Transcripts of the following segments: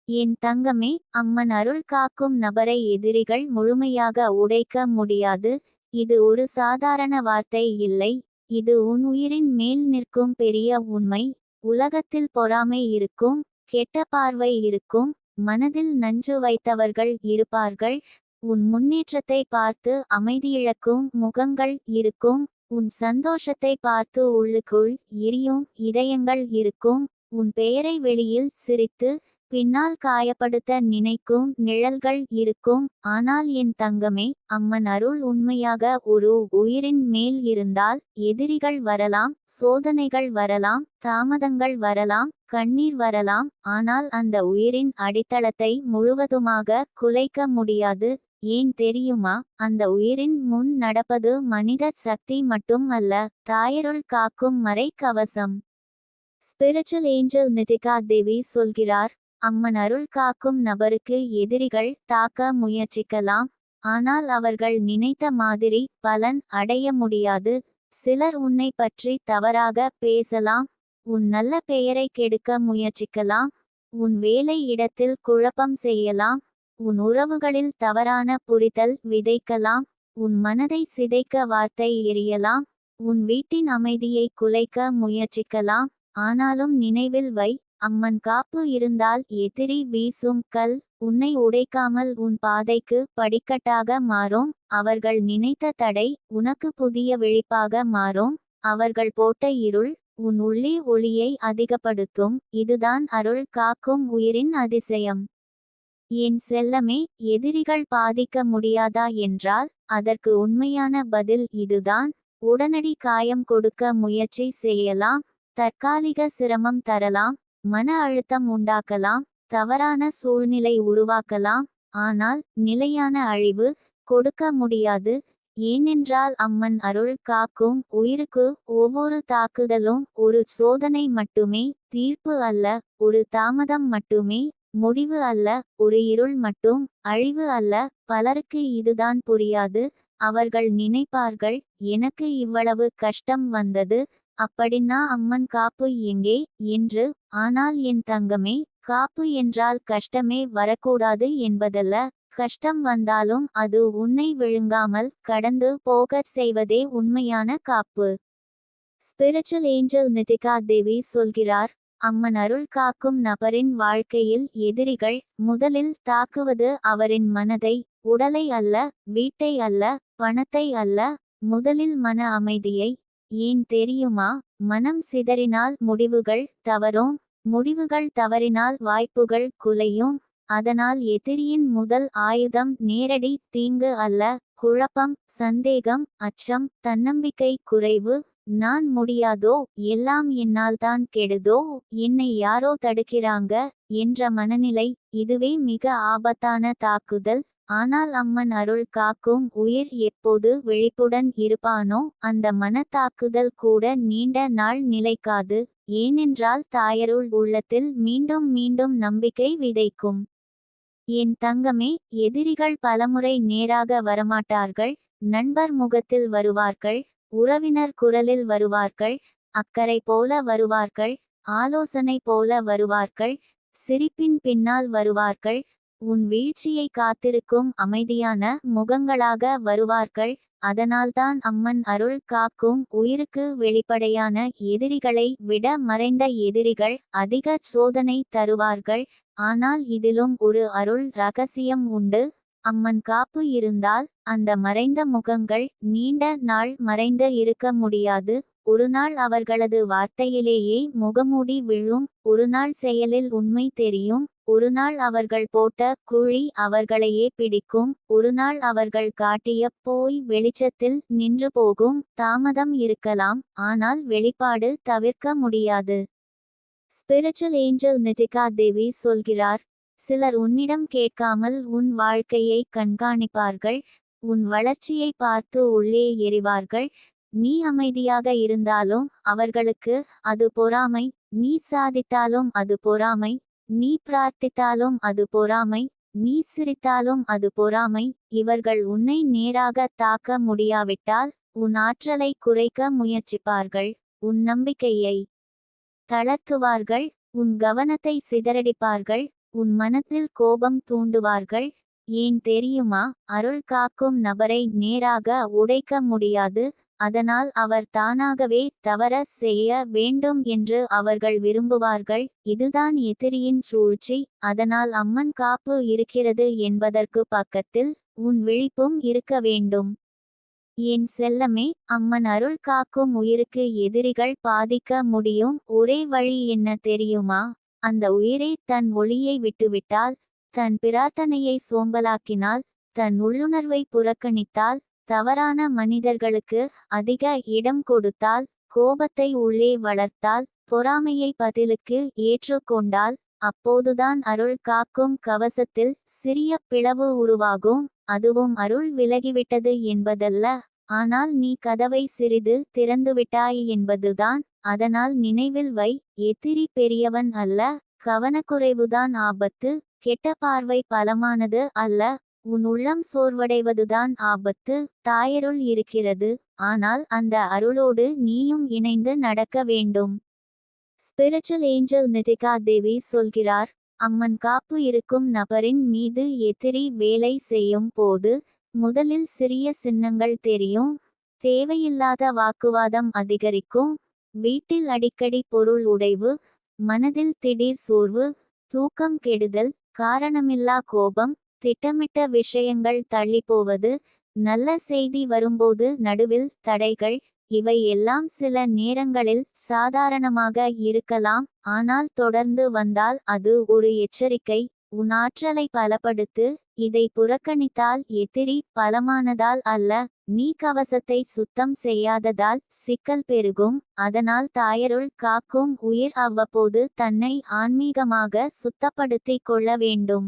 என் தங்கமே, அம்மன் அருள் காக்கும் நபரை எதிரிகள் முழுமையாக உடைக்க முடியாது. இது ஒரு சாதாரண வார்த்தை இல்லை. இது உன் உயிரின் மேல் நிற்கும் பெரிய உண்மை. உலகத்தில் பொறாமை இருக்கும், கெட்ட பார்வை இருக்கும், மனதில் நஞ்சு வைத்தவர்கள் இருப்பார்கள். உன் முன்னேற்றத்தை பார்த்து அமைதியிழக்கும் முகங்கள் இருக்கும். உன் சந்தோஷத்தை பார்த்து உள்ளுக்குள் எரியும் இதயங்கள் இருக்கும். உன் பெயரை வெளியில் சிரித்து பின்னால் காயப்படுத்த நினைக்கும் நிழல்கள் இருக்கும். ஆனால் என் தங்கமே, அம்மன் அருள் உண்மையாக ஒரு உயிரின் மேல் இருந்தால் எதிரிகள் வரலாம், சோதனைகள் வரலாம், தாமதங்கள் வரலாம், கண்ணீர் வரலாம். ஆனால் அந்த உயிரின் அடித்தளத்தை முழுவதுமாக குலைக்க முடியாது. ஏன் தெரியுமா? அந்த உயிரின் முன் நடப்பது மனித சக்தி மட்டும் அல்ல, தாயருள் காக்கும் மறை கவசம். ஸ்பிரிச்சுவல் ஏஞ்சல் நிட்டிகா தேவி சொல்கிறார், அம்மன் அருள் காக்கும் நபருக்கு எதிரிகள் தாக்க முயற்சிக்கலாம். ஆனால் அவர்கள் நினைத்த மாதிரி பலன் அடைய முடியாது. சிலர் உன்னை பற்றி தவறாக பேசலாம், உன் நல்ல பெயரை கெடுக்க முயற்சிக்கலாம், உன் வேலை இடத்தில் குழப்பம் செய்யலாம், உன் உறவுகளில் தவறான புரிதல் விதைக்கலாம், உன் மனதை சிதைக்க வார்த்தை எறியலாம், உன் வீட்டின் அமைதியை குலைக்க முயற்சிக்கலாம். ஆனாலும் நினைவில் வை, அம்மன் காப்பு இருந்தால் எதிரி வீசும் கல் உன்னை உடைக்காமல் உன் பாதைக்கு படிக்கட்டாக மாறும். அவர்கள் நினைத்த தடை உனக்கு புதிய விழிப்பாக மாறும். அவர்கள் போட்ட இருள் உன் உள்ளே ஒளியை அதிகப்படுத்தும். இதுதான் அருள் காக்கும் உயிரின் அதிசயம். என் செல்லமே, எதிரிகள் பாதிக்க முடியாதா என்றால் அதற்கு உண்மையான பதில் இதுதான். உடனடி காயம் கொடுக்க முயற்சி செய்யலாம், தற்காலிக சிரமம் தரலாம், மன அழுத்தம் உண்டாக்கலாம், தவறான சூழ்நிலை உருவாக்கலாம். ஆனால் நிலையான அழிவு கொடுக்க முடியாது. ஏனென்றால் அம்மன் அருள் காக்கும் உயிருக்கு ஒவ்வொரு தாக்குதலும் ஒரு சோதனை மட்டுமே, தீர்ப்பு அல்ல. ஒரு தாமதம் மட்டுமே, முடிவு அல்ல. ஒரு இருள் மட்டும், அழிவு அல்ல. பலருக்கு இதுதான் புரியாது. அவர்கள் நினைப்பார்கள், எனக்கு இவ்வளவு கஷ்டம் வந்தது, அப்படின்னா அம்மன் காப்பு எங்கே என்று. ஆனால் என் தங்கமே, காப்பு என்றால் கஷ்டமே வரக்கூடாது என்பதல்ல. கஷ்டம் வந்தாலும் அது உன்னை விழுங்காமல் கடந்து போகச் செய்வதே உண்மையான காப்பு. ஸ்பிரிச்சுவல் ஏஞ்சல் நிட்டிகா தேவி சொல்கிறார், அம்மன் அருள் காக்கும் நபரின் வாழ்க்கையில் எதிரிகள் முதலில் தாக்குவது அவரின் மனதை, உடலை அல்ல, வீட்டை அல்ல, பணத்தை அல்ல. முதலில் மன அமைதியை. ஏன் தெரியுமா? மனம் சிதறினால் முடிவுகள் தவறும், முடிவுகள் தவறினால் வாய்ப்புகள் குலையும். அதனால் எதிரியின் முதல் ஆயுதம் நேரடி தீங்கு அல்ல, குழப்பம், சந்தேகம், அச்சம், தன்னம்பிக்கை குறைவு. நான் முடியாதோ, எல்லாம் என்னால் தான் கெடுதோ, என்னை யாரோ தடுக்கிறாங்க என்ற மனநிலை. இதுவே மிக ஆபத்தான தாக்குதல். ஆனால் அம்மன் அருள் காக்கும் உயிர் எப்போது விழிப்புடன் இருப்பானோ அந்த மனத்தாக்குதல் கூட நீண்ட நாள் நிலைக்காது. ஏனென்றால் தாயருள் உள்ளத்தில் மீண்டும் மீண்டும் நம்பிக்கை விதைக்கும். என் தங்கமே, எதிரிகள் பலமுறை நேராக வரமாட்டார்கள். நண்பர் முகத்தில் வருவார்கள், உறவினர் குரலில் வருவார்கள், அக்கறை போல வருவார்கள், ஆலோசனை போல வருவார்கள், சிரிப்பின் பின்னால் வருவார்கள், உன் வீழ்ச்சியை காத்திருக்கும் அமைதியான முகங்களாக வருவார்கள். அதனால்தான் அம்மன் அருள் காக்கும் உயிருக்கு வெளிப்படையான எதிரிகளை விட மறைந்த எதிரிகள் அதிக சோதனை தருவார்கள். ஆனால் இதிலும் ஒரு அருள் ரகசியம் உண்டு. அம்மன் காப்பு இருந்தால் அந்த மறைந்த முகங்கள் நீண்ட நாள் மறைந்து இருக்க முடியாது. ஒரு நாள் அவர்களது வார்த்தையிலேயே முகமூடி விழும், ஒரு நாள் செயலில் உண்மை தெரியும், ஒரு நாள் அவர்கள் போட்ட குழி அவர்களையே பிடிக்கும், ஒரு நாள் அவர்கள் காட்டிய போய் வெளிச்சத்தில் நின்று போகும். தாமதம் இருக்கலாம், ஆனால் வெளிப்பாடு தவிர்க்க முடியாது. ஸ்பிரிச்சுவல் ஏஞ்சல் நிட்டிகா தேவி சொல்கிறார், சிலர் உன்னிடம் கேட்காமல் உன் வாழ்க்கையை கண்காணிப்பார்கள். உன் வளர்ச்சியை பார்த்து உள்ளே எறிவார்கள். நீ அமைதியாக இருந்தாலும் அவர்களுக்கு அது பொறாமை, நீ சாதித்தாலும் அது பொறாமை, நீ பிரார்த்தித்தாலும் அது பொறாமை, நீ சிரித்தாலும் அது பொறாமை. இவர்கள் உன்னை நேராக தாக்க முடியாவிட்டால் உன் ஆற்றலை குறைக்க முயற்சிப்பார்கள், உன் நம்பிக்கையை தளர்த்துவார்கள், உன் கவனத்தை சிதறடிப்பார்கள், உன் மனத்தில் கோபம் தூண்டுவார்கள். ஏன் தெரியுமா? அருள் காக்கும் நபரை நேராக உடைக்க முடியாது. அதனால் அவர் தானாகவே தவற செய்ய வேண்டும் என்று அவர்கள் விரும்புவார்கள். இதுதான் எதிரியின் சூழ்ச்சி. அதனால் அம்மன் காப்பு இருக்கிறது என்பதற்கு பக்கத்தில் உன் விழிப்பும் இருக்க வேண்டும். என் செல்லமே, அம்மன் அருள் காக்கும் உயிருக்கு எதிரிகள் பாதிக்க முடியும் ஒரே வழி என்ன தெரியுமா? அந்த உயிரை தன் ஒளியை விட்டுவிட்டால், தன் பிரார்த்தனையை சோம்பலாக்கினால், தன் உள்ளுணர்வை புறக்கணித்தால், தவறான மனிதர்களுக்கு அதிக இடம் கொடுத்தால், கோபத்தை உள்ளே வளர்த்தால், பொறாமையை பதிலுக்கு ஏற்றுக்கொண்டால், அப்போதுதான் அருள் காக்கும் கவசத்தில் சிறிய பிளவு உருவாகும். அதுவும் அருள் விலகிவிட்டது என்பதல்ல, ஆனால் நீ கதவை சிறிது திறந்துவிட்டாய் என்பதுதான். அதனால் நினைவில் வை, எதிரி பெரியவன் அல்ல, கவனக்குறைவுதான் ஆபத்து. கெட்ட பார்வை பலமானது அல்ல, உன் உள்ளம் சோர்வடைவதுதான் ஆபத்து. தாயருள் இருக்கிறது, ஆனால் அந்த அருளோடு நீயும் இணைந்து நடக்க வேண்டும். ஸ்பிரிச்சுவல் ஏஞ்சல் நிதிகா தேவி சொல்கிறார், அம்மன் காப்பு இருக்கும் நபரின் மீது எதிரி வேலை செய்யும் போது முதலில் சிறிய சின்னங்கள் தெரியும். தேவையில்லாத வாக்குவாதம் அதிகரிக்கும். வீட்டில் அடிக்கடி பொருள் உடைவு, மனதில் திடீர் சோர்வு, தூக்கம் கெடுதல், காரணமில்லா கோபம், திட்டமிட்ட விஷயங்கள் தள்ளிப்போவது, நல்ல செய்தி வரும்போது நடுவில் தடைகள். இவை எல்லாம் சில நேரங்களில் சாதாரணமாக இருக்கலாம், ஆனால் தொடர்ந்து வந்தால் அது ஒரு எச்சரிக்கை. உன் ஆற்றலை பலப்படுத்து. இதை புறக்கணித்தால் எதிரி பலமானதால் அல்ல, நீ கவசத்தை சுத்தம் செய்யாததால் சிக்கல் பெருகும். அதனால் தாயருள் காக்கும் உயிர் அவ்வப்போது தன்னை ஆன்மீகமாக சுத்தப்படுத்திக் கொள்ள வேண்டும்.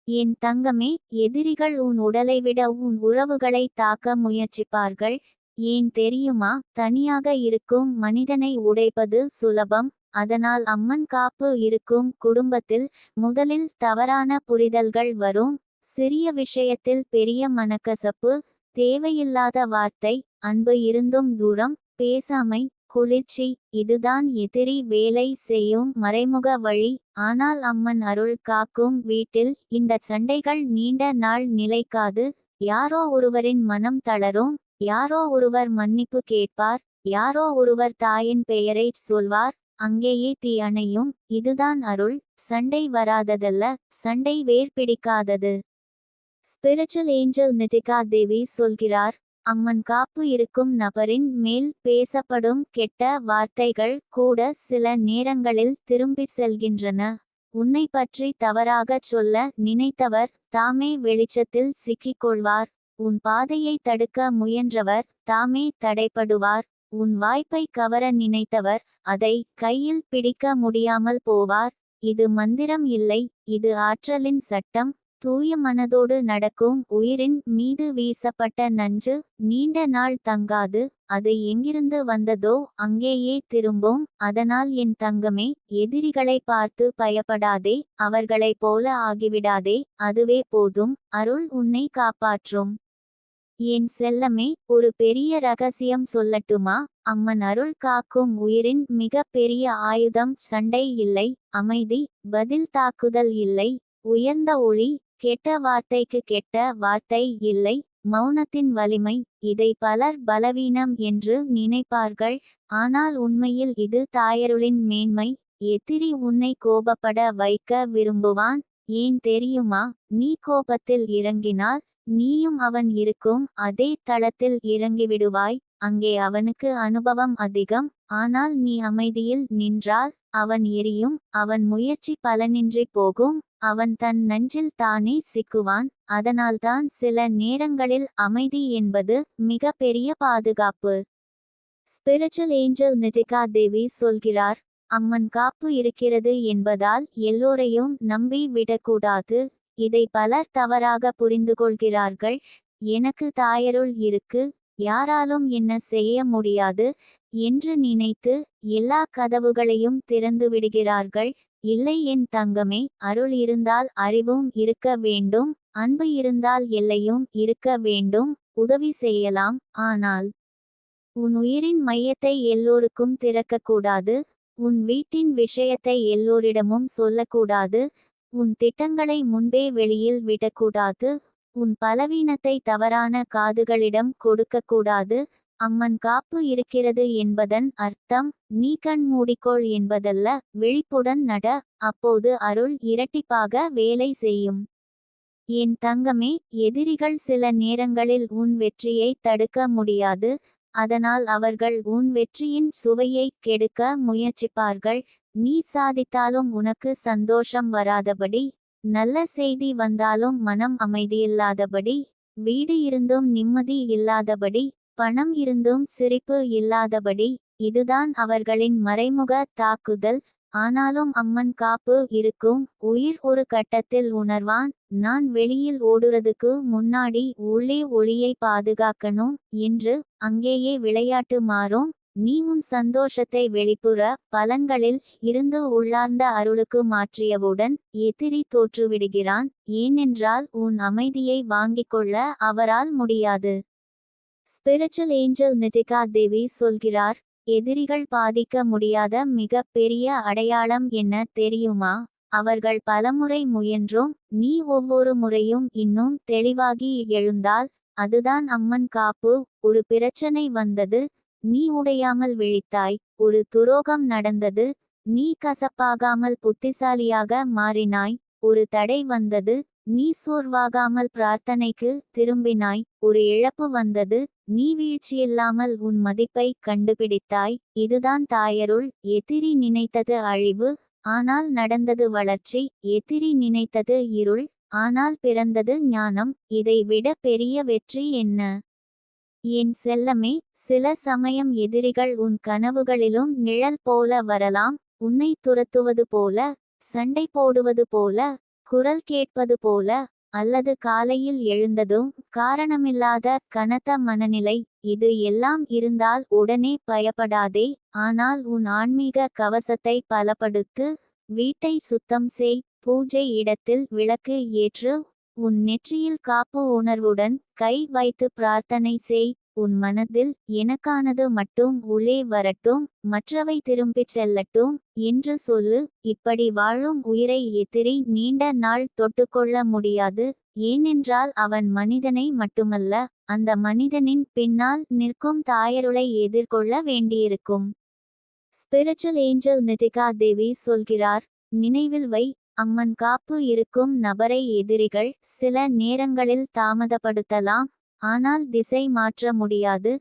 என் தங்கமே, எதிரிகள் உன் உடலை விட உன் உறவுகளை தாக்க முயற்சிப்பார்கள். ஏன் தெரியுமா? தனியாக இருக்கும் மனிதனை உடைப்பது சுலபம். அதனால் அம்மன் காப்பு இருக்கும் குடும்பத்தில் முதலில் தவறான புரிதல்கள் வரும். சிறிய விஷயத்தில் பெரிய மனக்கசப்பு, தேவையில்லாத வார்த்தை, அன்பு இருந்தும் தூரம், பேசாமை, குளிர்ச்சி. இதுதான் எதிரி வேலை செய்யும் மறைமுக வழி. ஆனால் அம்மன் அருள் காக்கும் வீட்டில் இந்த சண்டைகள் நீண்ட நாள் நிலைக்காது. யாரோ ஒருவரின் மனம் தளரும், யாரோ ஒருவர் மன்னிப்பு கேட்பார், யாரோ ஒருவர் தாயின் பெயரை சொல்வார், அங்கேயே தீ அணையும். இதுதான் அருள். சண்டை வராததல்ல, சண்டை வேர் பிடிக்காதது. ஸ்பிரிச்சுவல் ஏஞ்சல் நிதிகா தேவி சொல்கிறார், அம்மன் காப்பு இருக்கும் நபரின் மேல் பேசப்படும் கெட்ட வார்த்தைகள் கூட சில நேரங்களில் திரும்பிச் செல்கின்றன. உன்னை பற்றி தவறாகச் சொல்ல நினைத்தவர் தாமே வெளிச்சத்தில் சிக்கிக்கொள்வார். உன் பாதையை தடுக்க முயன்றவர் தாமே தடைப்படுவார். உன் வாய்ப்பை கவர நினைத்தவர் அதை கையில் பிடிக்க முடியாமல் போவார். இது மந்திரம் இல்லை, இது ஆற்றலின் சட்டம். தூய மனதோடு நடக்கும் உயிரின் மீது வீசப்பட்ட நஞ்சு நீண்ட நாள் தங்காது. அது எங்கிருந்து வந்ததோ அங்கேயே திரும்பும். அதனால் என் தங்கமே, எதிரிகளை பார்த்து பயப்படாதே, அவர்களைப் போல ஆகிவிடாதே. அதுவே போதும். அருள் உன்னை காப்பாற்றும். என் செல்லமே, ஒரு பெரிய ரகசியம் சொல்லட்டுமா? அம்மன் அருள் காக்கும் உயிரின் மிக பெரிய ஆயுதம் சண்டை இல்லை, அமைதி. பதில் தாக்குதல் இல்லை, உயர்ந்த ஒளி. கெட்ட வார்த்தைக்கு கெட்ட வார்த்தை இல்லை, மௌனத்தின் வலிமை. இதை பலர் பலவீனம் என்று நினைப்பார்கள், ஆனால் உண்மையில் இது தாயருளின் மேன்மை. எதிரி உன்னை கோபப்பட வைக்க விரும்புவான். ஏன் தெரியுமா? நீ கோபத்தில் இறங்கினால் நீயும் அவன் இருக்கும் அதே தளத்தில் இறங்கிவிடுவாய். அங்கே அவனுக்கு அனுபவம் அதிகம். ஆனால் நீ அமைதியில் நின்றால் அவன் எரியும். அவன் முயற்சி பலனின்றி போகும். அவன் தன் நஞ்சில் தானே சிக்குவான். அதனால்தான் சில நேரங்களில் அமைதி என்பது மிக பெரிய பாதுகாப்பு. ஸ்பிரிச்சுவல் ஏஞ்சல் நிதிகா தேவி சொல்கிறார், அம்மன் காப்பு இருக்கிறது என்பதால் எல்லோரையும் நம்பி விடக்கூடாது. இதை பலர் தவறாக புரிந்துகொள்கிறார்கள். எனக்கு தாயருள் இருக்கு, யாராலும் என்ன செய்ய முடியாது என்று நினைத்து எல்லா கதவுகளையும் திறந்து விடுகிறார்கள். இல்லை என் தங்கமே, அருள் இருந்தால் அறிவும் இருக்க வேண்டும், அன்பு இருந்தால் எல்லையும் இருக்க வேண்டும். உதவி செய்யலாம், ஆனால் உன் உயிரின் மையத்தை எல்லோருக்கும் திறக்கக்கூடாது. உன் வீட்டின் விஷயத்தை எல்லோரிடமும் சொல்லக்கூடாது. உன் திட்டங்களை முன்பே வெளியில் விடக்கூடாது. உன் பலவீனத்தை தவறான காதுகளிடம் கொடுக்கக்கூடாது. அம்மன் காப்பு இருக்கிறது என்பதன் அர்த்தம் நீ கண் மூடிக்கொள் என்பதல்ல, விழிப்புடன் நட. அப்போது அருள் இரட்டிப்பாக வேலை செய்யும். என் தங்கமே, எதிரிகள் சில நேரங்களில் உன் வெற்றியை தடுக்க முடியாது. அதனால் அவர்கள் உன் வெற்றியின் சுவையை கெடுக்க முயற்சிப்பார்கள். நீ சாதித்தாலும் உனக்கு சந்தோஷம் வராதபடி, நல்ல செய்தி வந்தாலும் மனம் அமைதியில்லாதபடி, வீடு இருந்தும் நிம்மதி இல்லாதபடி, பணம் இருந்தும் சிரிப்பு இல்லாதபடி, இதுதான் அவர்களின் மறைமுக தாக்குதல். ஆனாலும் அம்மன் காப்பு இருக்கும். உயிர் ஒரு கட்டத்தில் உணர்வான், நான் வெளியில் ஓடுறதுக்கு முன்னாடி உள்ளே ஒளியை பாதுகாக்கணும் என்று. அங்கேயே விளையாட்டு மாறும். நீ உன் சந்தோஷத்தை வெளிப்புற பலன்களில் இருந்து உள்ளார்ந்த அருளுக்கு மாற்றியவுடன் எதிரி தோற்றுவிடுகிறான். ஏனென்றால் உன் அமைதியை வாங்கிக்கொள்ள அவரால் முடியாது. ஸ்பிரிச்சுவல் ஏஞ்சல் நிட்டிகா தேவி சொல்கிறார், எதிரிகள் பாதிக்க முடியாத மிக பெரிய அடையாளம் என்ன தெரியுமா? அவர்கள் பலமுறை முயன்றும் நீ ஒவ்வொரு முறையும் இன்னும் தெளிவாகி எழுந்தால் அதுதான் அம்மன் காப்பு. ஒரு பிரச்சனை வந்தது, நீ உடையாமல் விழித்தாய். ஒரு துரோகம் நடந்தது, நீ கசப்பாகாமல் புத்திசாலியாக மாறினாய். ஒரு தடை வந்தது, நீ சோர்வாகாமல் பிரார்த்தனைக்கு திரும்பினாய். ஒரு இழப்பு வந்தது, நீ வீழ்ச்சியில்லாமல் உன் மதிப்பை கண்டுபிடித்தாய். இதுதான் தாயருள். எதிரி நினைத்தது அழிவு, ஆனால் நடந்தது வளர்ச்சி. எதிரி நினைத்தது இருள், ஆனால் பிறந்தது ஞானம். இதை விட பெரிய வெற்றி என்ன? என் செல்லமே, சில சமயம் எதிரிகள் உன் கனவுகளிலும் நிழல் போல வரலாம். உன்னை துரத்துவது போல, சண்டை போடுவது போல, குரல் கேட்பது போல, அல்லது காலையில் எழுந்ததும் காரணமில்லாத கனத்த மனநிலை. இது எல்லாம் இருந்தால் உடனே பயப்படாதே. ஆனால் உன் ஆன்மீக கவசத்தை பலப்படுத்து. வீட்டை சுத்தம் செய், பூஜை இடத்தில் விளக்கு ஏற்று, உன் நெற்றியில் காப்பு உணர்வுடன் கை வைத்து பிரார்த்தனை செய். உன் மனதில் எனக்கானது மட்டும் உள்ளே வரட்டும், மற்றவை திரும்பிச் செல்லட்டும் என்று சொல்லு. இப்படி வாழும் உயிரை எதிரி நீண்ட நாள் தொட்டுக்கொள்ள முடியாது. ஏனென்றால் அவன் மனிதனை மட்டுமல்ல, அந்த மனிதனின் பின்னால் நிற்கும் தாயருளை எதிர்கொள்ள வேண்டியிருக்கும். ஸ்பிரிச்சுவல் ஏஞ்சல் நிட்டிகா தேவி சொல்கிறார், நினைவில் வை, அம்மன் காப்பு இருக்கும் நபரை எதிரிகள் சில நேரங்களில் தாமதப்படுத்தலாம். ஆனால் திசை மாற்ற முடியாது.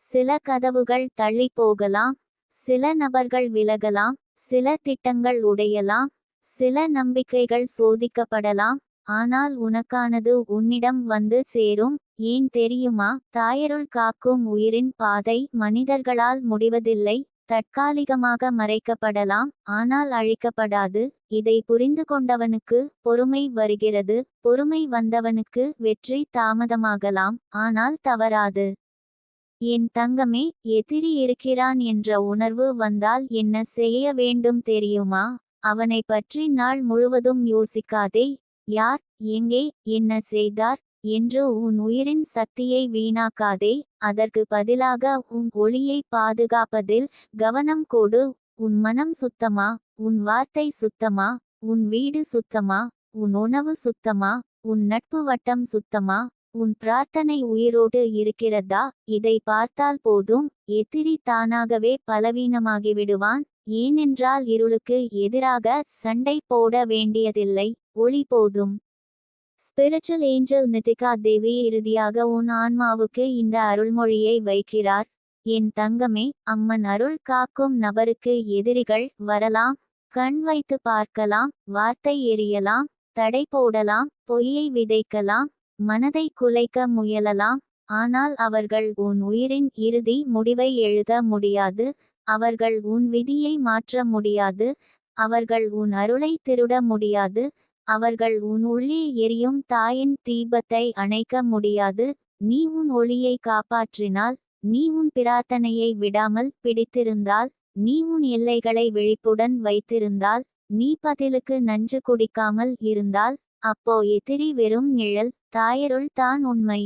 சில கதவுகள் தள்ளி போகலாம், சில நபர்கள் விலகலாம், சில திட்டங்கள் உடையலாம், சில நம்பிக்கைகள் சோதிக்கப்படலாம். ஆனால் உனக்கானது உன்னிடம் வந்து சேரும். ஏன் தெரியுமா? தாயருள் காக்கும் உயிரின் பாதை மனிதர்களால் முடிவதில்லை. தற்காலிகமாக மறைக்கப்படலாம், ஆனால் அழிக்கப்படாது. இதை புரிந்து கொண்டவனுக்கு பொறுமை வருகிறது. பொறுமை வந்தவனுக்கு வெற்றி தாமதமாகலாம், ஆனால் தவறாது. என் தங்கமே, எதிரி இருக்கிறான் என்ற உணர்வு வந்தால் என்ன செய்ய வேண்டும் தெரியுமா? அவனை பற்றி நாள் முழுவதும் யோசிக்காதே. யார், எங்கே, என்ன செய்தார் என்று உன் உயிரின் சக்தியை வீணாக்காதே. அதற்கு பதிலாக உன் ஒளியை பாதுகாப்பதில் கவனம் கொடு. உன் மனம் சுத்தமா? உன் வார்த்தை சுத்தமா? உன் வீடு சுத்தமா? உன் உணவு சுத்தமா? உன் நட்பு வட்டம் சுத்தமா? உன் பிரார்த்தனை உயிரோடு இருக்கிறதா? இதை பார்த்தால் போதும், எதிரி தானாகவே பலவீனமாகிவிடுவான். ஏனென்றால் இருளுக்கு எதிராக சண்டை போட வேண்டியதில்லை, ஒளி போதும். ஸ்பிரிச்சுவல் ஏஞ்சல் நிட்டிகா தேவி இறுதியாக உன் ஆன்மாவுக்கு இந்த அருள்மொழியை வைக்கிறார். என் தங்கமே, அம்மன் அருள் காக்கும் நபருக்கு எதிரிகள் வரலாம், கண் வைத்து பார்க்கலாம், வார்த்தை எறியலாம், தடை போடலாம், பொய்யை விதைக்கலாம், மனதை குலைக்க முயலலாம். ஆனால் அவர்கள் உன் உயிரின் இறுதி முடிவை எழுத முடியாது. அவர்கள் உன் விதியை மாற்ற முடியாது. அவர்கள் உன் அருளை திருட முடியாது. அவர்கள் உன் உள்ளே எரியும் தாயின் தீபத்தை அணைக்க முடியாது. நீ உன் ஒளியை காப்பாற்றினால், நீ உன் பிரார்த்தனையை விடாமல் பிடித்திருந்தால், நீ உன் எல்லைகளை விழிப்புடன் வைத்திருந்தால், நீ பதிலுக்கு நஞ்சு குடிக்காமல் இருந்தால், அப்போ எதிரி வெறும் நிழல், தாயருள் தான் உண்மை.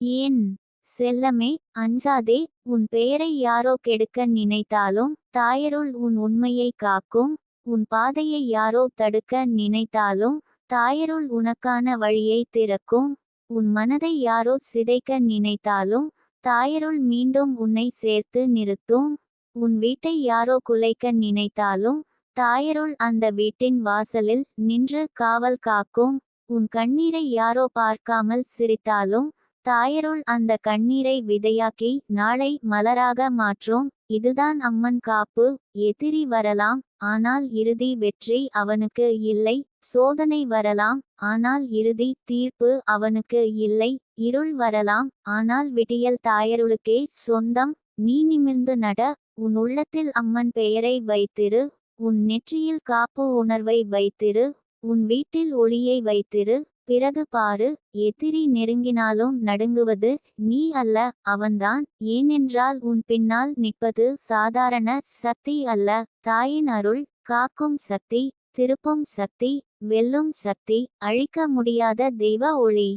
ஏன் செல்லமே, அஞ்சாதே. உன் பெயரை யாரோ கெடுக்க நினைத்தாலும் தாயருள் உன் உண்மையை காக்கும். உன் பாதையை யாரோ தடுக்க நினைத்தாலும் தாயருள் உனக்கான வழியை திறக்கும். உன் மனதை யாரோ சிதைக்க நினைத்தாலும் தாயருள் மீண்டும் உன்னை சேர்த்து நிறுத்தும். உன் வீட்டை யாரோ குலைக்க நினைத்தாலும் தாயருள் அந்த வீட்டின் வாசலில் நின்று காவல் காக்கும். உன் கண்ணீரை யாரோ பார்க்காமல் சிரித்தாலும் தாயருள் அந்த கண்ணீரை விதையாக்கி நாளை மலராக மாற்றும். இதுதான் அம்மன் காப்பு. எதிரி வரலாம், ஆனால் இறுதி வெற்றி அவனுக்கு இல்லை. சோதனை வரலாம், ஆனால் இறுதி தீர்ப்பு அவனுக்கு இல்லை. இருள் வரலாம், ஆனால் விடியல் தாயருளுக்கே சொந்தம். நீ நிமிர்ந்து நட, உன் உள்ளத்தில் அம்மன் பெயரை வைத்திரு. உன் நெற்றியில் காப்பு உணர்வை வைத்திரு. உன் வீட்டில் ஒளியை வைத்திரு. பிறகு பாரு, எதிரி நெருங்கினாலும் நடுங்குவது நீ அல்ல, அவன்தான். ஏனென்றால் உன் பின்னால் நிற்பது சாதாரண சக்தி அல்ல, தாயின் அருள். காக்கும் சக்தி, திருப்பும் சக்தி, வெல்லும் சக்தி, அழிக்க முடியாத தெய்வ ஒளி.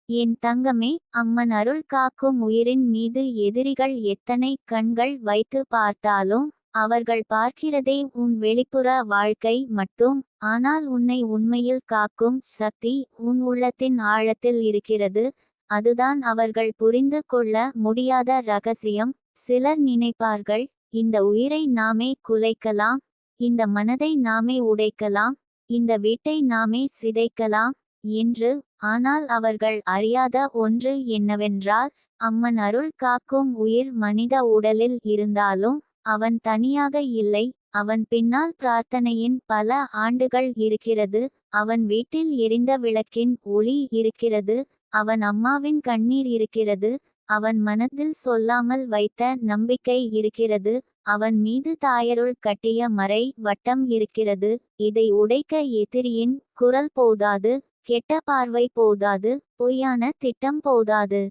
என் தங்கமே, அம்மன் அருள் காக்கும் உயிரின் மீது எதிரிகள் எத்தனை கண்கள் வைத்து பார்த்தாலும் அவர்கள் பார்க்கிறதே உன் வெளிப்புற வாழ்க்கை மட்டும். ஆனால் உன்னை உண்மையில் காக்கும் சக்தி உன் உள்ளத்தின் ஆழத்தில் இருக்கிறது. அதுதான் அவர்கள் புரிந்து கொள்ள முடியாத ரகசியம். சிலர் நினைப்பார்கள், இந்த உயிரை நாமே குலைக்கலாம், இந்த மனதை நாமே உடைக்கலாம், இந்த வீட்டை நாமே சிதைக்கலாம் என்று. ஆனால் அவர்கள் அறியாத ஒன்று என்னவென்றால், அம்மன் அருள் காக்கும் உயிர் மனித உடலில் இருந்தாலும் அவன் தனியாக இல்லை. அவன் பின்னால் பிரார்த்தனையின் பல ஆண்டுகள் இருக்கிறது. அவன் வீட்டில் எரிந்த விளக்கின் ஒளி இருக்கிறது. அவன் அம்மாவின் கண்ணீர் இருக்கிறது. அவன் மனதில் சொல்லாமல் வைத்த நம்பிக்கை இருக்கிறது. அவன் மீது தாயருள் கட்டிய மறை வட்டம் இருக்கிறது. இதை உடைக்க எதிரியின் குரல் போதாது, கெட்ட பார்வை போதாது, பொய்யான திட்டம் போதாது.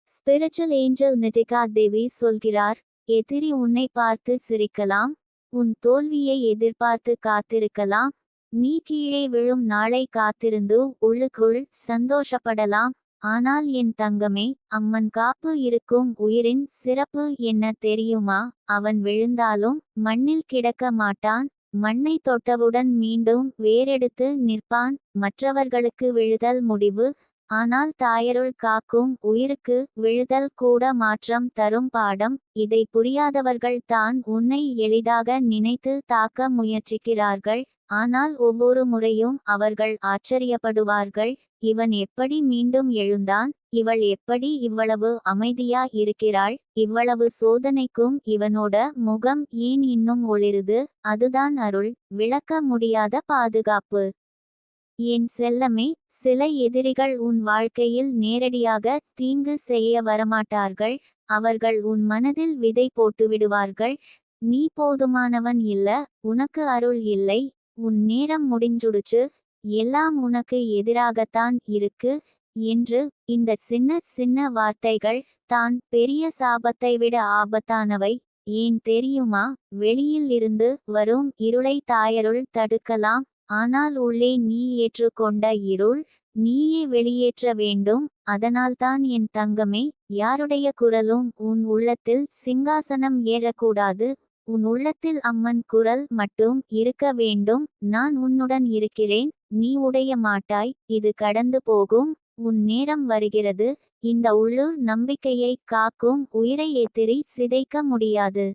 ஸ்பிரிச்சுவல் ஏஞ்சல் நிட்டிகா தேவி சொல்கிறார், எதிரி உன்னை பார்த்து சிரிக்கலாம், உன் தோல்வியை எதிர்பார்த்து காத்திருக்கலாம். நீ கீழே விழும் நாளை காத்திருந்து உள்ளுக்குள் சந்தோஷப்படலாம். ஆனால் என் தங்கமே, அம்மன் காப்பு இருக்கும் உயிரின் சிறப்பு என்ன தெரியுமா? அவன் விழுந்தாலும் மண்ணில் கிடக்க மாட்டான். மண்ணை தொட்டவுடன் மீண்டும் வேறெடுத்து நிற்பான். மற்றவர்களுக்கு விழுதல் முடிவு, ஆனால் தாயருள் காக்கும் உயிருக்கு விழுதல் கூட மாற்றம் தரும் பாடம். இதை புரியாதவர்கள் தான் உன்னை எளிதாக நினைத்து தாக்க முயற்சிக்கிறார்கள். ஆனால் ஒவ்வொரு முறையும் அவர்கள் ஆச்சரியப்படுவார்கள், இவன் எப்படி மீண்டும் எழுந்தான், இவள் எப்படி இவ்வளவு அமைதியா இருக்கிறாள், இவ்வளவு சோதனைக்கும் இவனோட முகம் ஏன் இன்னும் ஒளிருது. அதுதான் அருள், விளக்க முடியாத பாதுகாப்பு. என் செல்லமே, சில எதிரிகள் உன் வாழ்க்கையில் நேரடியாக தீங்கு செய்ய வரமாட்டார்கள். அவர்கள் உன் மனதில் விதை போட்டுவிடுவார்கள். நீ போதுமானவன் இல்ல, உனக்கு அருள் இல்லை, உன் நேரம் முடிஞ்சுடுச்சு, எல்லாம் உனக்கு எதிராகத்தான் இருக்கு என்று. இந்த சின்ன சின்ன வார்த்தைகள் தான் பெரிய சாபத்தை விட ஆபத்தானவை. ஏன் தெரியுமா? வெளியில் இருந்து வரும் இருளை தாயருள் தடுக்கலாம், ஆனால் உள்ளே நீ ஏற்றுக்கொண்ட இருள் நீயே வெளியேற்ற வேண்டும். அதனால்தான் என் தங்கமே, யாருடைய குரலும் உன் உள்ளத்தில் சிங்காசனம் ஏறக்கூடாது. உன் உள்ளத்தில் அம்மன் குரல் மட்டும் இருக்க வேண்டும். நான் உன்னுடன் இருக்கிறேன், நீ உடைய மாட்டாய், இது கடந்து போகும், உன் நேரம் வருகிறது. இந்த உள்ளூர் நம்பிக்கையை காக்கும் உயிரை எதிரி சிதைக்க முடியாது.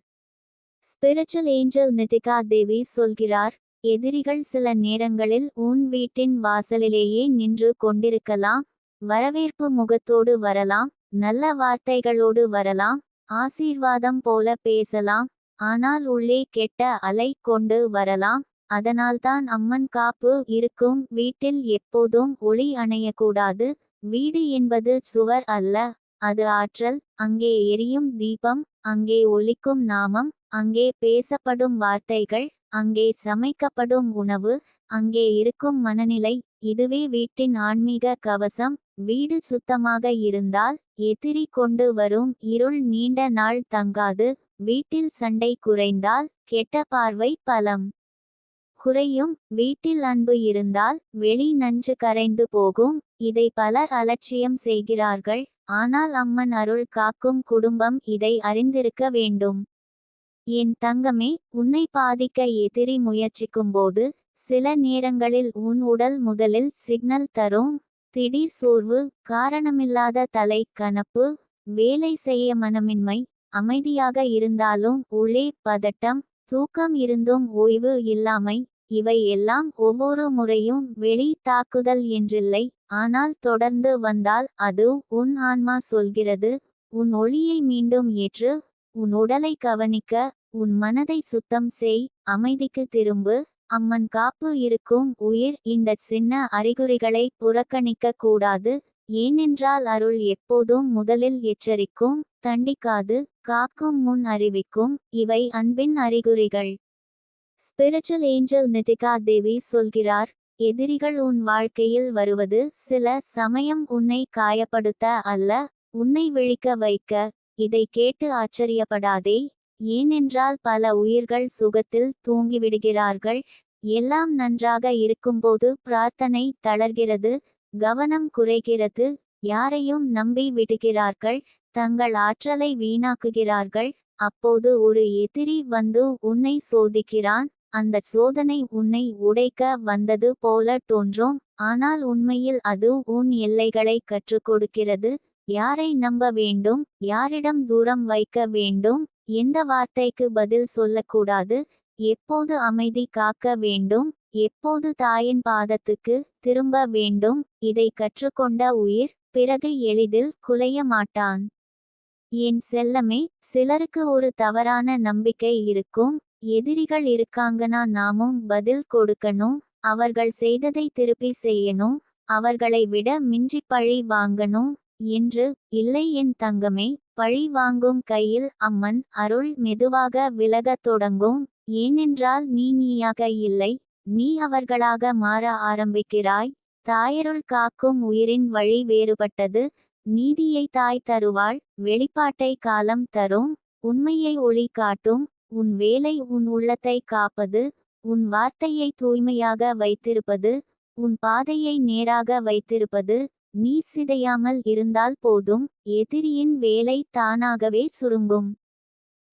ஸ்பிரிச்சுவல் ஏஞ்சல் நிட்டிகா தேவி சொல்கிறார், எதிரிகள் சில நேரங்களில் உன் வீட்டின் வாசலிலேயே நின்று கொண்டிருக்கலாம். வரவேற்பு முகத்தோடு வரலாம், நல்ல வார்த்தைகளோடு வரலாம், ஆசீர்வாதம் போல பேசலாம். ஆனால் உள்ளே கெட்ட அலை கொண்டு வரலாம். அதனால்தான் அம்மன் காப்பு இருக்கும் வீட்டில் எப்போதும் ஒளி அணையக்கூடாது. வீடு என்பது சுவர் அல்ல, அது ஆற்றல். அங்கே எரியும் தீபம், அங்கே ஒலிக்கும் நாமம், அங்கே பேசப்படும் வார்த்தைகள், அங்கே சமைக்கப்படும் உணவு, அங்கே இருக்கும் மனநிலை. இதுவே வீட்டின் ஆன்மீக கவசம். வீடு சுத்தமாக இருந்தால் எதிரி கொண்டு வரும் இருள் நீண்ட நாள் தங்காது. வீட்டில் சண்டை குறைந்தால் கெட்ட பார்வை பலம் குறையும். வீட்டில் அன்பு இருந்தால் வெளி நஞ்சு கரைந்து போகும். இதை பலர் அலட்சியம் செய்கிறார்கள். ஆனால் அம்மன் அருள் காக்கும் குடும்பம் இதை அறிந்திருக்க வேண்டும். என் தங்கமே, உன்னை பாதிக்க எதிரி முயற்சிக்கும்போது சில நேரங்களில் உன் உடல் முதலில் சிக்னல் தரும். திடீர் சோர்வு, காரணமில்லாத தலை கனப்பு, வேலை செய்ய மனமின்மை, அமைதியாக இருந்தாலும் உள்ளே பதட்டம், தூக்கம் இருந்தும் ஓய்வு இல்லாமை. இவை எல்லாம் ஒவ்வொரு முறையும் வெளி தாக்குதல் என்றில்லை, ஆனால் தொடர்ந்து வந்தால் அது உன் ஆன்மா சொல்கிறது, உன் ஒளியை மீண்டும் ஏற்று, உன் உடலை கவனிக்க, உன் மனதை சுத்தம் செய், அமைதிக்கு திரும்பு. அம்மன் காப்பு இருக்கும் உயிர் இந்த சின்ன அறிகுறிகளை புறக்கணிக்க கூடாது. ஏனென்றால் அருள் எப்போதும் முதலில் எச்சரிக்கும், தண்டிக்காது, காக்கும் முன் அறிவிக்கும். இவை அன்பின் அறிகுறிகள். ஸ்பிரிச்சுவல் ஏஞ்சல் நிட்டிகா தேவி சொல்கிறார், எதிரிகள் உன் வாழ்க்கையில் வருவது சில சமயம் உன்னை காயப்படுத்த அல்ல, உன்னை விழிக்க வைக்க. இதை கேட்டு ஆச்சரியப்படாதே, ஏனென்றால் பல உயிர்கள் சுகத்தில் தூங்கிவிடுகிறார்கள். எல்லாம் நன்றாக இருக்கும்போது பிரார்த்தனை தளர்கிறது, கவனம் குறைகிறது, யாரையும் நம்பி விடுகிறார்கள், தங்கள் ஆற்றலை வீணாக்குகிறார்கள். அப்போது ஒரு எதிரி வந்து உன்னை சோதிக்கிறான். அந்த சோதனை உன்னை உடைக்க வந்தது போல தோன்றும், ஆனால் உண்மையில் அது உன் எல்லைகளை கற்றுக் கொடுக்கிறது. யாரை நம்ப வேண்டும், யாரிடம் தூரம் வைக்க வேண்டும், எந்த வார்த்தைக்கு பதில் சொல்லக்கூடாது, எப்போது அமைதி காக்க வேண்டும், எப்போது தாயின் பாதத்துக்கு திரும்ப வேண்டும். இதை கற்றுக்கொண்ட உயிர் பிறகு எளிதில் குலைய மாட்டான். என் செல்லமே, சிலருக்கு ஒரு தவறான நம்பிக்கை இருக்கும், எதிரிகள் இருக்காங்கன்னா நாமும் பதில் கொடுக்கணும், அவர்கள் செய்ததை திருப்பி செய்யணும், அவர்களை விட மிஞ்சி பழி வாங்கணும் என்று. இல்லை என் தங்கமே, பழி வாங்கும் கையில் அம்மன் அருள் மெதுவாக விலகத் தொடங்கும். ஏனென்றால் நீ நீயாக இல்லை, நீ அவர்களாக மாற ஆரம்பிக்கிறாய். தாயருள் காக்கும் உயிரின் வழி வேறுபட்டது. நீதியை தாய் தருவாள், வெளிப்பாட்டை காலம் தரும், உண்மையை ஒளி காட்டும். உன் வேலை உன் உள்ளத்தை காப்பது, உன் வார்த்தையை தூய்மையாக வைத்திருப்பது, உன் பாதையை நேராக வைத்திருப்பது. நீ சிதையாமல் இருந்தால் போதும், எதிரியின் வேலை தானாகவே சுருங்கும்.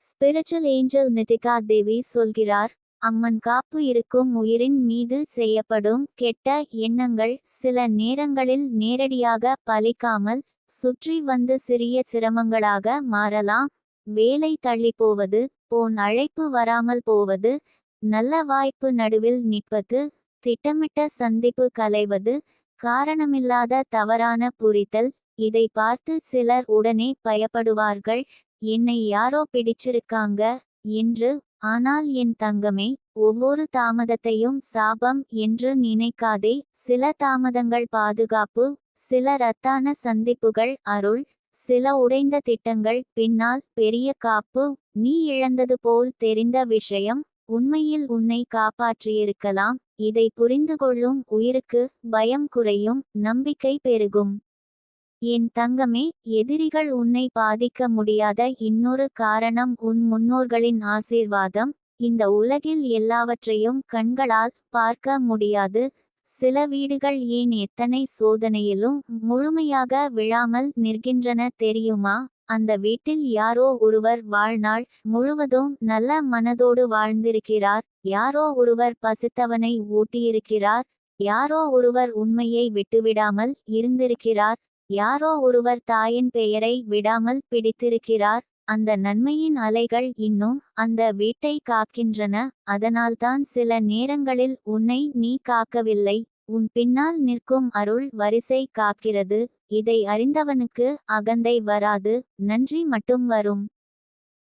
ஸ்பிரிச்சுவல் ஏஞ்சல் நிட்டிகா தேவி சொல்கிறார், அம்மன் காப்பு இருக்கும் உயிரின் மீது செய்யப்படும் கெட்ட எண்ணங்கள் சில நேரங்களில் நேரடியாக பலிக்காமல் சுற்றி வந்து சிறிய சிரமங்களாக மாறலாம். வேலை தள்ளிப்போவது, போன் அழைப்பு வராமல் போவது, நல்ல வாய்ப்பு நடுவில் நிற்பது, திட்டமிட்ட சந்திப்பு கலைவது, காரணமில்லாத தவறான புரிதல். இதை பார்த்து சிலர் உடனே பயப்படுவார்கள், என்னை யாரோ பிடிச்சிருக்காங்க என்று. ஆனால் என் தங்கமே, ஒவ்வொரு தாமதத்தையும் சாபம் என்று நினைக்காதே. சில தாமதங்கள் பாதுகாப்பு, சில ரத்தான சந்திப்புகள் அருள், சில உடைந்த திட்டங்கள் பின்னால் பெரிய காப்பு. நீ இழந்தது போல் தெரிந்த விஷயம் உண்மையில் உன்னை காப்பாற்றியிருக்கலாம். இதை புரிந்து கொள்ளும் உயிருக்கு பயம் குறையும், நம்பிக்கை பெருகும். என் தங்கமே, எதிரிகள் உன்னை பாதிக்க முடியாத இன்னொரு காரணம் உன் முன்னோர்களின் ஆசீர்வாதம். இந்த உலகில் எல்லாவற்றையும் கண்களால் பார்க்க முடியாது. சில வீடுகள் ஏன் எத்தனை சோதனையிலும் முழுமையாக விழாமல் நிற்கின்றன தெரியுமா? அந்த வீட்டில் யாரோ ஒருவர் வாழ்நாள் முழுவதும் நல்ல மனதோடு வாழ்ந்திருக்கிறார், யாரோ ஒருவர் பசித்தவனை ஊட்டியிருக்கிறார், யாரோ ஒருவர் உண்மையை விட்டுவிடாமல் இருந்திருக்கிறார், யாரோ ஒருவர் தாயின் பெயரை விடாமல் பிடித்திருக்கிறார். அந்த நன்மையின் அலைகள் இன்னும் அந்த வீட்டை காக்கின்றன. அதனால்தான் சில நேரங்களில் உன்னை நீ காக்கவில்லை, உன் பின்னால் நிற்கும் அருள் வரிசை காக்கிறது. இதை அறிந்தவனுக்கு அகந்தை வராது, நன்றி மட்டும் வரும்.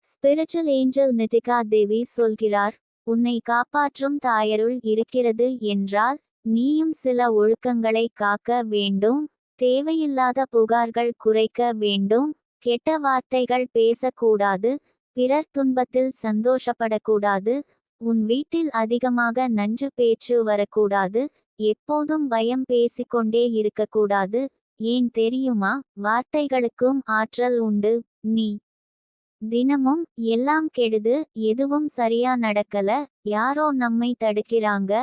ஸ்பிரிச்சுவல் ஏஞ்சல் நிட்டிகா தேவி சொல்கிறார், உன்னை காப்பாற்றும் தாயருள் இருக்கிறது என்றால் நீயும் சில ஒழுக்கங்களை காக்க வேண்டும். தேவையில்லாத புகார்கள் குறைக்க வேண்டும், கெட்ட வார்த்தைகள் பேசக்கூடாது, பிறர் துன்பத்தில் சந்தோஷப்படக்கூடாது, உன் வீட்டில் அதிகமாக நஞ்சு பேச்சு வரக்கூடாது, எப்போதும் பயம் பேசிக்கொண்டே இருக்கக்கூடாது. ஏன் தெரியுமா? வார்த்தைகளுக்கும் ஆற்றல் உண்டு. நீ தினமும் எல்லாம் கெடுது, எதுவும் சரியா நடக்கல, யாரோ நம்மை தடுக்கிறாங்க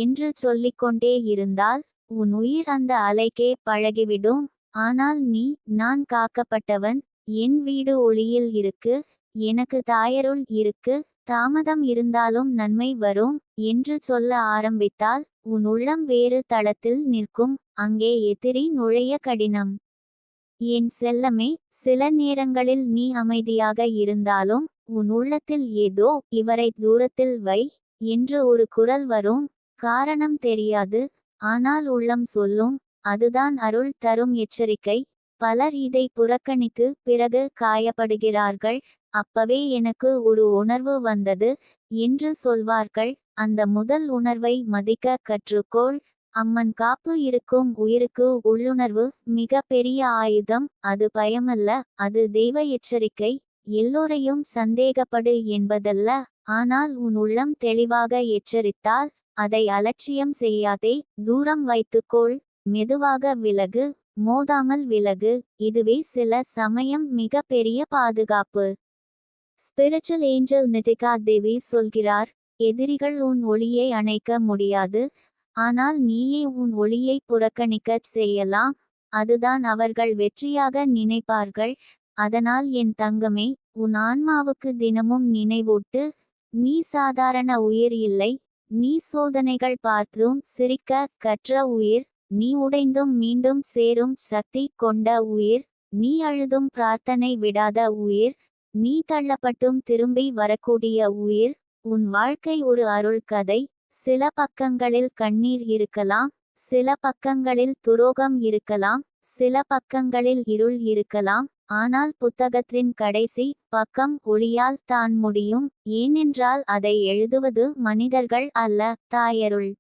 என்று சொல்லிக்கொண்டே இருந்தால் உன் உயிர் அந்த அலைக்கே பழகிவிடும். ஆனால் நீ, நான் காக்கப்பட்டவன், என் வீடு ஒளியில் இருக்கு, எனக்கு தாயருள் இருக்கு, தாமதம் இருந்தாலும் நன்மை வரும் என்று சொல்ல ஆரம்பித்தால் உன் உள்ளம் வேறு தளத்தில் நிற்கும். அங்கே எதிரி நுழைய கடினம். என் செல்லமே, சில நேரங்களில் நீ அமைதியாக இருந்தாலும் உன் உள்ளத்தில் ஏதோ இவரை தூரத்தில் வை என்று ஒரு குரல் வரும். காரணம் தெரியாது, ஆனால் உள்ளம் சொல்லும். அதுதான் அருள் தரும் எச்சரிக்கை. பலர் இதை புறக்கணித்து பிறகு காயப்படுகிறார்கள். அப்பவே எனக்கு ஒரு உணர்வு வந்தது என்று சொல்வார்கள். அந்த முதல் உணர்வை மதிக்க கற்றுக்கொள். அம்மன் காப்பு இருக்கும் உயிருக்கு உள்ளுணர்வு மிக பெரிய ஆயுதம். அது பயமல்ல, அது தெய்வ எச்சரிக்கை. எல்லோரையும் சந்தேகப்படு என்பதல்ல, ஆனால் உன் உள்ளம் தெளிவாக எச்சரித்தால் அதை அலட்சியம் செய்யாதே. தூரம் வைத்துக்கொள், மெதுவாக விலகு, மோதாமல் விலகு. இதுவே சில சமயம் மிக பெரிய பாதுகாப்பு. ஸ்பிரிச்சுவல் ஏஞ்சல் நிட்டிகா தேவி சொல்கிறார், எதிரிகள் உன் ஒளியை அணைக்க முடியாது, ஆனால் நீயே உன் ஒளியை புறக்கணிக்கச் செய்யலாம். அதுதான் அவர்கள் வெற்றியாக நினைப்பார்கள். அதனால் என் தங்கமே, உன் ஆன்மாவுக்கு தினமும் நினைவூட்டு, நீ சாதாரண உயிர் இல்லை. நீ சோதனைகள் பார்த்தும் சிரிக்க கற்ற உயிர். நீ உடைந்தும் மீண்டும் சேரும் சக்தி கொண்ட உயிர். நீ அழுதும் பிரார்த்தனை விடாத உயிர். நீ தள்ளப்பட்டும் திரும்பி வரக்கூடிய உயிர். உன் வாழ்க்கை ஒரு அருள் கதை. சில பக்கங்களில் கண்ணீர் இருக்கலாம், சில பக்கங்களில் துரோகம் இருக்கலாம், சில பக்கங்களில் இருள் இருக்கலாம். ஆனால் புத்தகத்தின் கடைசி பக்கம் ஒளியால் தான் முடியும். ஏனென்றால் அதை எழுதுவது மனிதர்கள் அல்ல, தாயருள்.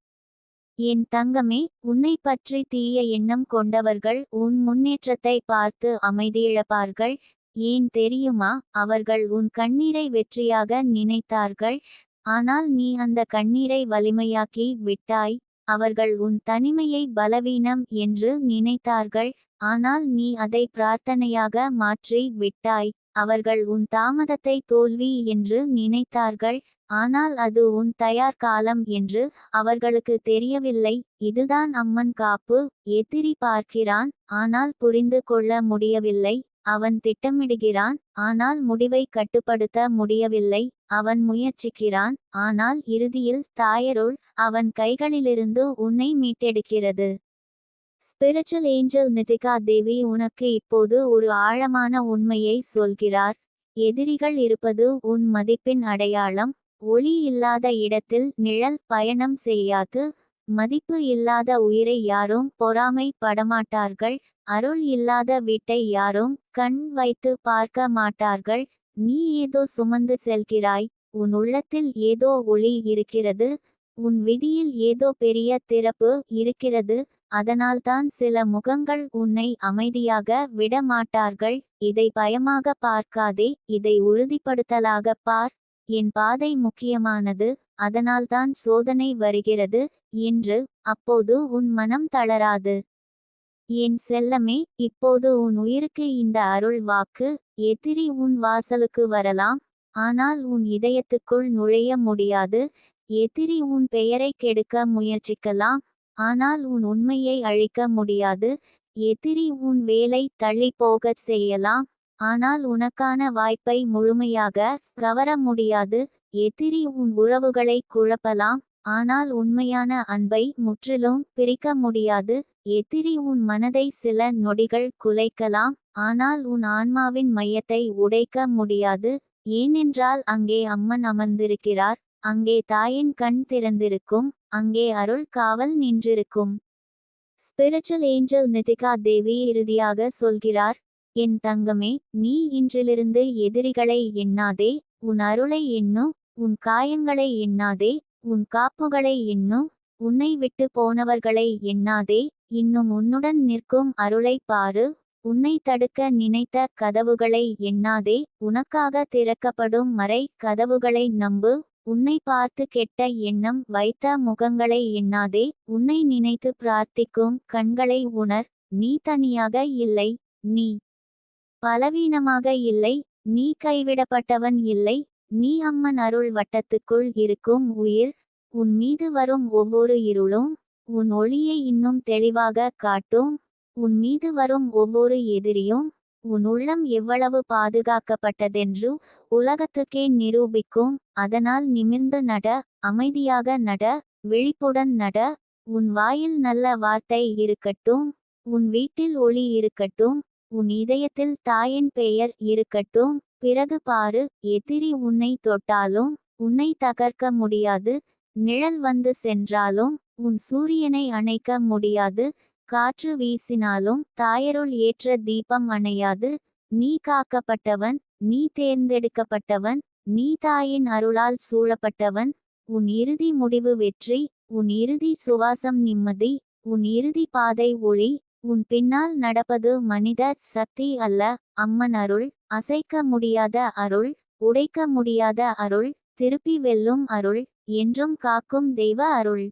என் தங்கமே, உன்னை பற்றி தீய எண்ணம் கொண்டவர்கள் உன் முன்னேற்றத்தை பார்த்து அமைதியிழப்பார்கள். ஏன் தெரியுமா? அவர்கள் உன் கண்ணீரை வெற்றியாக நினைத்தார்கள். ஆனால் நீ அந்த கண்ணீரை வலிமையாக்கி விட்டாய். அவர்கள் உன் தனிமையை பலவீனம் என்று நினைத்தார்கள். ஆனால் நீ அதை பிரார்த்தனையாக மாற்றி விட்டாய். அவர்கள் உன் தாமதத்தை தோல்வி என்று நினைத்தார்கள். ஆனால் அது உன் தயார் காலம் என்று அவர்களுக்கு தெரியவில்லை. இதுதான் அம்மன் காப்பு. எதிரி பார்க்கிறான், ஆனால் புரிந்து கொள்ள முடியவில்லை. அவன் திட்டமிடுகிறான், ஆனால் முடிவை கட்டுப்படுத்த முடியவில்லை. அவன் முயற்சிக்கிறான், ஆனால் இறுதியில் தாயருள் அவன் கைகளிலிருந்து உன்னை மீட்டெடுக்கிறது. ஸ்பிரிச்சுவல் ஏஞ்சல் நிட்டிகா தேவி உனக்கு இப்போது ஒரு ஆழமான உண்மையை சொல்கிறார். எதிரிகள் இருப்பது உன் மதிப்பின் அடையாளம். ஒளி இல்லாத இடத்தில் நிழல் பயணம் செய்யாது. மதிப்பு இல்லாத உயிரை யாரும் பொறாமை படமாட்டார்கள். அருள் இல்லாத வீட்டை யாரும் கண் வைத்து பார்க்க மாட்டார்கள். நீ ஏதோ சுமந்து செல்கிறாய். உன் உள்ளத்தில் ஏதோ ஒளி இருக்கிறது. உன் விதியில் ஏதோ பெரிய திறப்பு இருக்கிறது. அதனால்தான் சில முகங்கள் உன்னை அமைதியாக விட மாட்டார்கள். இதை பயமாக பார்க்காதே, இதை உறுதிப்படுத்தலாக பார். என் பாதை முக்கியமானது, அதனால்தான் சோதனை வருகிறது என்று. அப்போது உன் மனம் தளராது. என் செல்லமே, இப்போது உன் உயிருக்கு இந்த அருள் வாக்கு. எதிரி உன் வாசலுக்கு வரலாம், ஆனால் உன் இதயத்துக்குள் நுழைய முடியாது. எதிரி உன் பெயரை கெடுக்க முயற்சிக்கலாம், ஆனால் உன் உண்மையை அழிக்க முடியாது. எதிரி உன் வேலை தள்ளி போகச் செய்யலாம், ஆனால் உனக்கான வாய்ப்பை முழுமையாக கவர முடியாது. எதிரி உன் உறவுகளை குழப்பலாம், ஆனால் உண்மையான அன்பை முற்றிலும் பிரிக்க முடியாது. எதிரி உன் மனதை சில நொடிகள் குலைக்கலாம், ஆனால் உன் ஆன்மாவின் மையத்தை உடைக்க முடியாது. ஏனென்றால் அங்கே அம்மன் அமர்ந்திருக்கிறார், அங்கே தாயின் கண் திறந்திருக்கும், அங்கே அருள் காவல் நின்றிருக்கும். ஸ்பிரிச்சுவல் ஏஞ்சல் நிட்டிகா தேவி இறுதியாக சொல்கிறார், என் தங்கமே, நீ இன்றிலிருந்து எதிரிகளை எண்ணாதே, உன் அருளை எண்ணு. உன் காயங்களை எண்ணாதே, உன் காப்புகளை எண்ணு. உன்னை விட்டு போனவர்களை எண்ணாதே, இன்னும் உன்னுடன் நிற்கும் அருளை பாரு. உன்னை தடுக்க நினைத்த கதவுகளை எண்ணாதே, உனக்காக திறக்கப்படும் மறை கதவுகளை நம்பு. உன்னை பார்த்து கெட்ட எண்ணம் வைத்த முகங்களை எண்ணாதே, உன்னை நினைத்து பிரார்த்திக்கும் கண்களை உணர். நீ தனியாக இல்லை, நீ பலவீனமாக இல்லை, நீ கைவிடப்பட்டவன் இல்லை. நீ அம்மன் அருள் வட்டத்துக்குள் இருக்கும் உயிர். உன் மீது வரும் ஒவ்வொரு இருளும் உன் ஒளியை இன்னும் தெளிவாக காட்டும். உன் மீது வரும் ஒவ்வொரு எதிரியும் உன் உள்ளம் எவ்வளவு பாதுகாக்கப்பட்டதென்று உலகத்துக்கே நிரூபிக்கும். அதனால் நிமிர்ந்து நட, அமைதியாக நட, விழிப்புடன் நட. உன் வாயில் நல்ல வார்த்தை இருக்கட்டும், உன் வீட்டில் ஒளி இருக்கட்டும், உன் இதயத்தில் தாயின் பெயர் இருக்கட்டும். பிறகு பாரு, எதிரி உன்னை தொட்டாலும் உன்னை தகர்க்க முடியாது. நிழல் வந்து சென்றாலும் உன் சூரியனை அணைக்க முடியாது. காற்று வீசினாலும் தாயருள் ஏற்ற தீபம் அணையாது. நீ காக்கப்பட்டவன், நீ தேர்ந்தெடுக்கப்பட்டவன், நீ தாயின் அருளால் சூழப்பட்டவன். உன் இறுதி முடிவு வெற்றி, உன் இறுதி சுவாசம் நிம்மதி, உன் இறுதி பாதை ஒளி. உன் பின்னால் நடப்பது மனித சக்தி அல்ல, அம்மன் அருள். அசைக்க முடியாத அருள், உடைக்க முடியாத அருள், திருப்பி வெல்லும் அருள், என்றும் காக்கும் தெய்வ அருள்.